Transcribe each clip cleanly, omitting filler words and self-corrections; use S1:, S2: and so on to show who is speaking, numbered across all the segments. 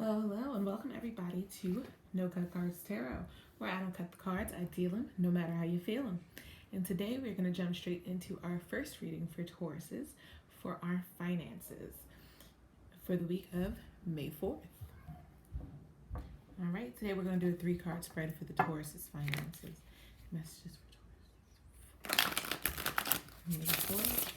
S1: Hello, and welcome everybody to No Cut Cards Tarot, where I don't cut the cards, I deal them, no matter how you feel them. And today we're going to jump straight into our first reading for Tauruses for our finances for the week of May 4th. All right, today we're going to do a 3-card spread for the Taurus's finances. Messages for Taurus. May 4th.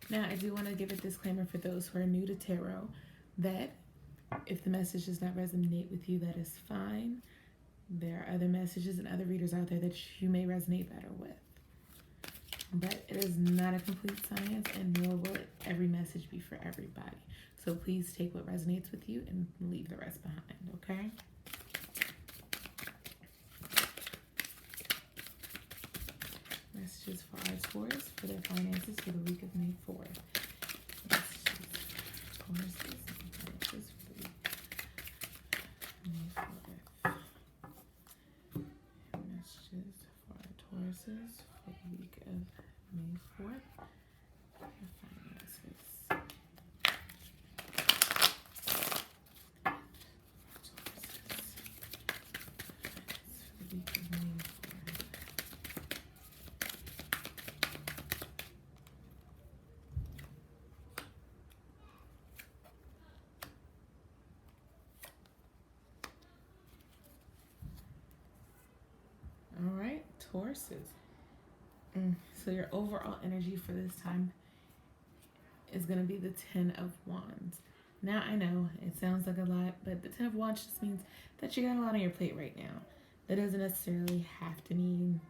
S1: Now, I do want to give a disclaimer for those who are new to tarot that if the message does not resonate with you, that is fine. There are other messages and other readers out there that you may resonate better with. But it is not a complete science, and nor will every message be for everybody. So please take what resonates with you and leave the rest behind, okay? Messages for our Taurus for their finances for the week of May 4th. Messages for Tauruses and finances for the week of May 4th. Messages for our Tauruses for the week of May 4th. Their finances. For the week of May 4th. All right, Tauruses. So your overall energy for this time is going to be the 10 of Wands. Now, I know it sounds like a lot, but the 10 of Wands just means that you got a lot on your plate right now. That doesn't necessarily have to mean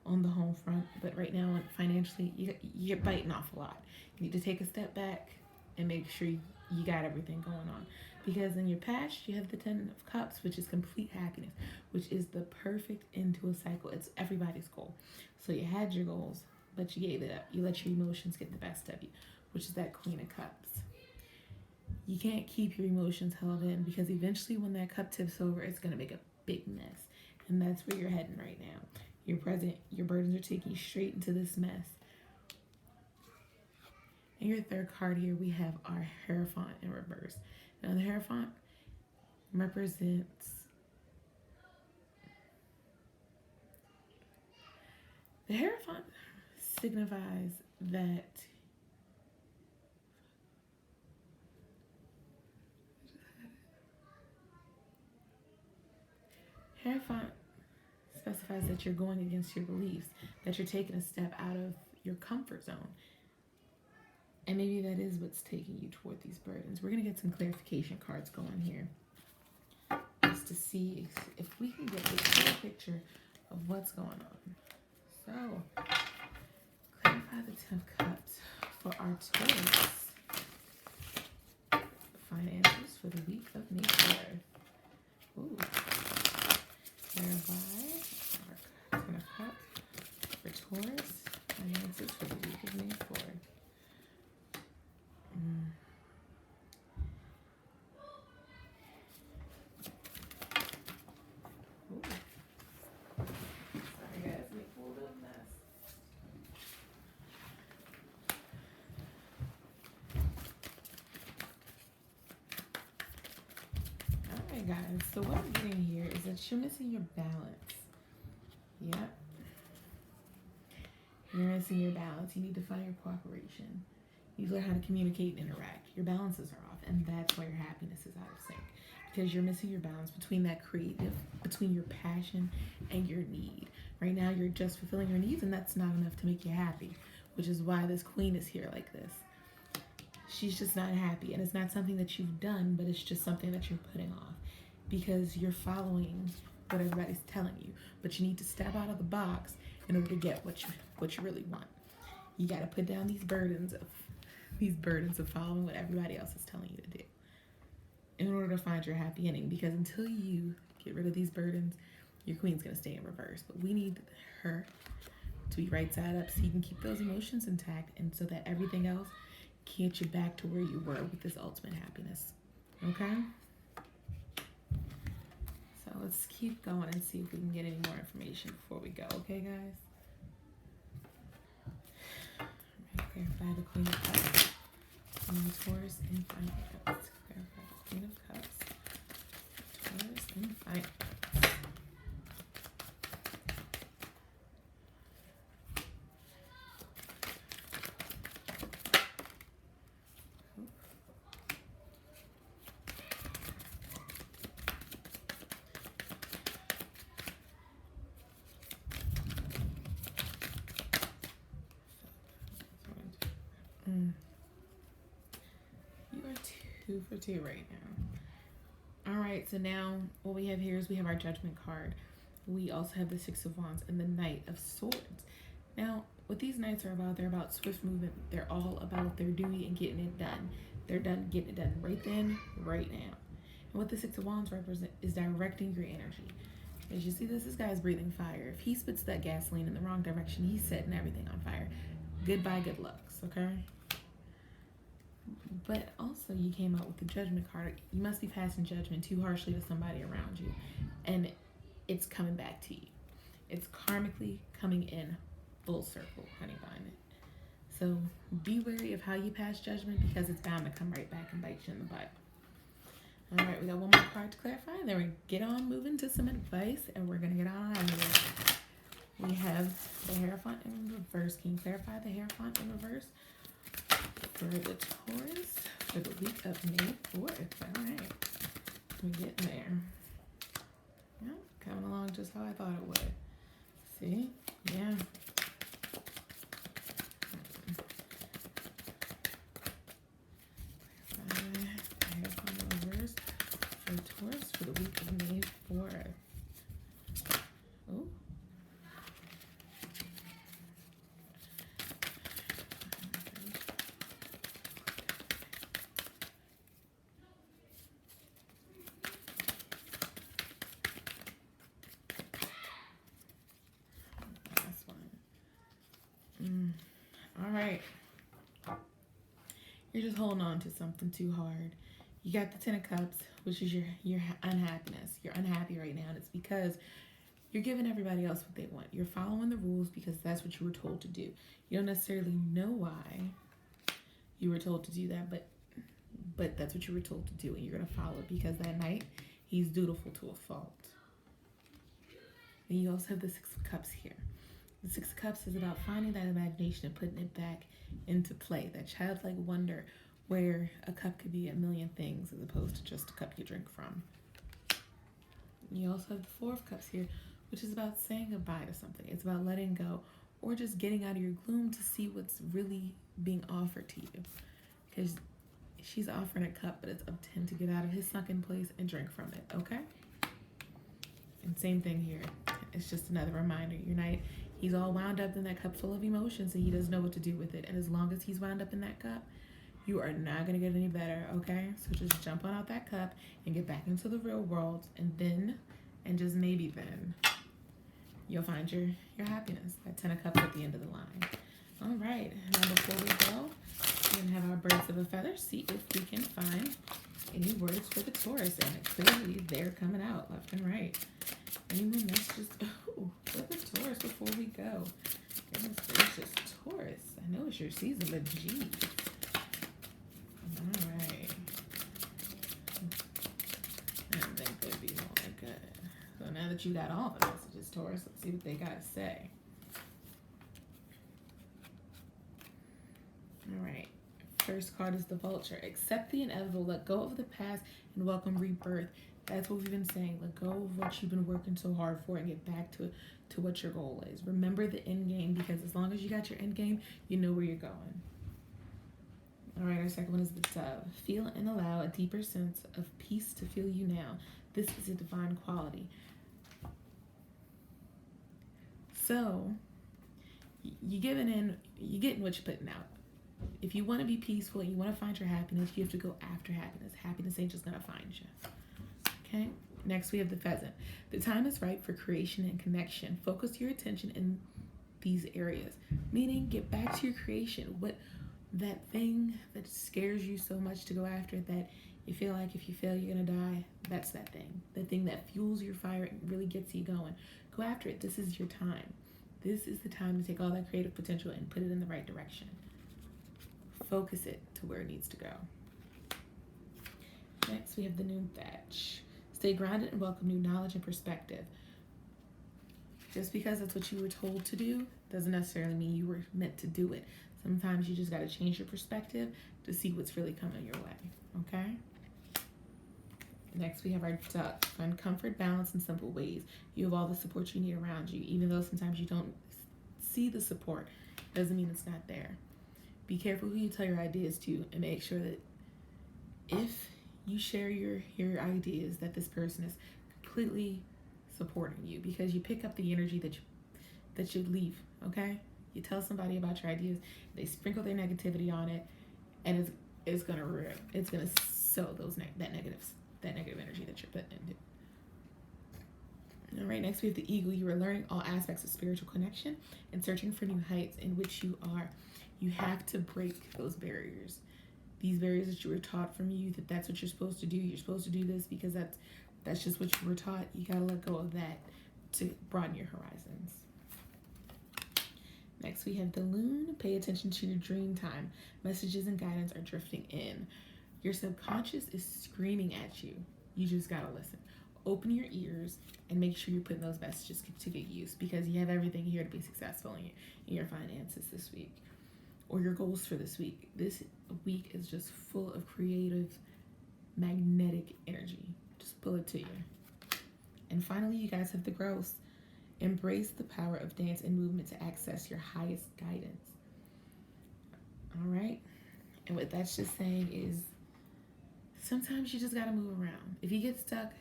S1: on the home front, but right now, financially, you're biting off a lot. You need to take a step back and make sure you got everything going on. Because in your past, you have the 10 of Cups, which is complete happiness, which is the perfect end to a cycle. It's everybody's goal. So you had your goals, but you gave it up. You let your emotions get the best of you, which is that Queen of Cups. You can't keep your emotions held in because eventually when that cup tips over, it's going to make a big mess. And that's where you're heading right now. Your burdens are taking you straight into this mess. And your third card here, we have our Hierophant in reverse. Now, the Hierophant represents the Hierophant signifies that Hierophant specifies that you're going against your beliefs, that you're taking a step out of your comfort zone. And maybe that is what's taking you toward these burdens. We're going to get some clarification cards going here just to see if we can get a clear picture of what's going on. So, clarify the 10 of Cups for our Taurus finances for the week of May 4th. Ooh. Clarify our 10 of Cups for Taurus finances for the week of May 4th. Guys, so what I'm getting here is that you're missing your balance. Yep. You're missing your balance. You need to find your cooperation. You learn how to communicate and interact. Your balances are off, and that's why your happiness is out of sync. Because you're missing your balance between that creative, between your passion and your need. Right now, you're just fulfilling your needs, and that's not enough to make you happy, which is why this queen is here like this. She's just not happy, and it's not something that you've done, but it's just something that you're putting off. Because you're following what everybody's telling you, but you need to step out of the box in order to get what you really want. You got to put down these burdens of following what everybody else is telling you to do in order to find your happy ending. Because until you get rid of these burdens, your queen's gonna stay in reverse. But we need her to be right side up so you can keep those emotions intact and so that everything else can get you back to where you were with this ultimate happiness. Okay? So let's keep going and see if we can get any more information before we go. Okay, guys? Clarify the Queen of Cups. Taurus and Finance. Clarify the Queen of Cups. Taurus and Finance. You are 2 for 2 right now. All right, so now what we have here is we have our Judgment card. We also have the 6 of Wands and the Knight of Swords. Now, what these knights are about, they're about swift movement. They're all about their duty and getting it done. They're done getting it done right then, right now. And what the 6 of Wands represent is directing your energy. As you see this guy's breathing fire. If he spits that gasoline in the wrong direction, he's setting everything on fire. Goodbye, good lucks, okay? But also you came out with the Judgment card. You must be passing judgment too harshly to somebody around you. And it's coming back to you. It's karmically coming in full circle, honey bun. So be wary of how you pass judgment because it's bound to come right back and bite you in the butt. All right, we got one more card to clarify. And then we get on moving to some advice and we're going to get on out of here. We have the Hierophant in reverse. Can you clarify the Hierophant in reverse for the Taurus for the week of May 4th? All right. We're getting there. Yeah, coming along just how I thought it would. See? Yeah. Clarify the Hierophant in reverse for Taurus for the week of May 4th. Oh. All right. You're just holding on to something too hard. You got the 10 of Cups, which is your unhappiness. You're unhappy right now, and it's because you're giving everybody else what they want. You're following the rules because that's what you were told to do. You don't necessarily know why you were told to do that, but that's what you were told to do, and you're going to follow it because that knight, he's dutiful to a fault. And you also have the 6 of Cups here. The 6 of Cups is about finding that imagination and putting it back into play, that childlike wonder where a cup could be a million things as opposed to just a cup you drink from. You also have the 4 of Cups here, which is about saying goodbye to something. It's about letting go or just getting out of your gloom to see what's really being offered to you. Because she's offering a cup, but it's up to him to get out of his sunken place and drink from it, okay? And same thing here. It's just another reminder. Your knight, he's all wound up in that cup full of emotions and he doesn't know what to do with it. And as long as he's wound up in that cup, you are not going to get any better, okay? So just jump on out that cup and get back into the real world. And then, and just maybe then, you'll find your happiness. That 10 of Cups at the end of the line. All right. Now before we go, we're going to have our birds of a feather. See if we can find any words for the Taurus. And clearly they're coming out left and right. Anyone messages? Oh, for the Taurus before we go. Goodness gracious, Taurus. I know it's your season, but geez. All right. I didn't think they'd be all that good. So now that you got all the messages, Taurus, let's see what they got to say. All right. First card is the Vulture. Accept the inevitable. Let go of the past and welcome rebirth. That's what we've been saying. Let go of what you've been working so hard for and get back to what your goal is. Remember the end game, because as long as you got your end game, you know where you're going. All right, our second one is the Dove. Feel and allow a deeper sense of peace to fill you now. This is a divine quality. So, you're giving in, you're getting what you're putting out. If you want to be peaceful and you want to find your happiness, you have to go after happiness. Happiness ain't just going to find you. Okay, next we have the Pheasant. The time is right for creation and connection. Focus your attention these areas. Meaning, get back to your creation. What that thing that scares you so much to go after, that you feel like if you fail you're gonna die, that's that thing. The thing that fuels your fire and really gets you going. Go after it. This is your time. This is the time to take all that creative potential and put it in the right direction. Focus it to where it needs to go. Next, we have the new thatch. Stay grounded and welcome new knowledge and perspective. Just because that's what you were told to do doesn't necessarily mean you were meant to do it. Sometimes you just got to change your perspective to see what's really coming your way, okay? Next, we have our duck. Find comfort, balance, in simple ways. You have all the support you need around you. Even though sometimes you don't see the support, doesn't mean it's not there. Be careful who you tell your ideas to, and make sure that if you share your ideas, that this person is completely supporting you, because you pick up the energy that you leave, okay? You tell somebody about your ideas, they sprinkle their negativity on it, and it's gonna sow that negative energy that you're putting into. All right, next we have the eagle. You are learning all aspects of spiritual connection and searching for new heights in which you are. You have to break those barriers. These barriers that you were taught from you, that's what you're supposed to do. You're supposed to do this because that's just what you were taught. You gotta let go of that to broaden your horizons. Next, we have the loon. Pay attention to your dream time. Messages and guidance are drifting in. Your subconscious is screaming at you. You just gotta listen. Open your ears and make sure you're putting those messages to good use, because you have everything here to be successful in your finances this week, or your goals for this week. This week is just full of creative, magnetic energy. Just pull it to you. And finally, you guys have the gross. Embrace the power of dance and movement to access your highest guidance. All right? And what that's just saying is sometimes you just got to move around. If you get stuck,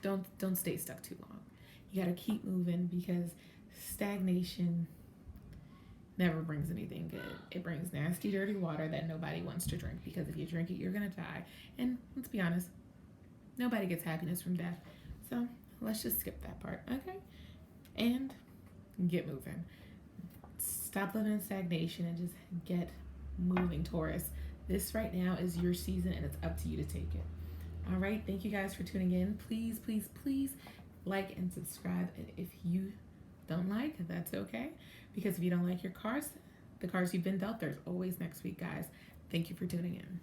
S1: don't stay stuck too long. You got to keep moving, because stagnation never brings anything good. It brings nasty, dirty water that nobody wants to drink, because if you drink it, you're going to die. And let's be honest, nobody gets happiness from death. So let's just skip that part, okay? And get moving. Stop living in stagnation and just get moving, Taurus. This right now is your season, and it's up to you to take it. All right, thank you guys for tuning in. Please, please, please like and subscribe. And if you don't like, that's okay. Because if you don't like the cards you've been dealt, there's always next week, guys. Thank you for tuning in.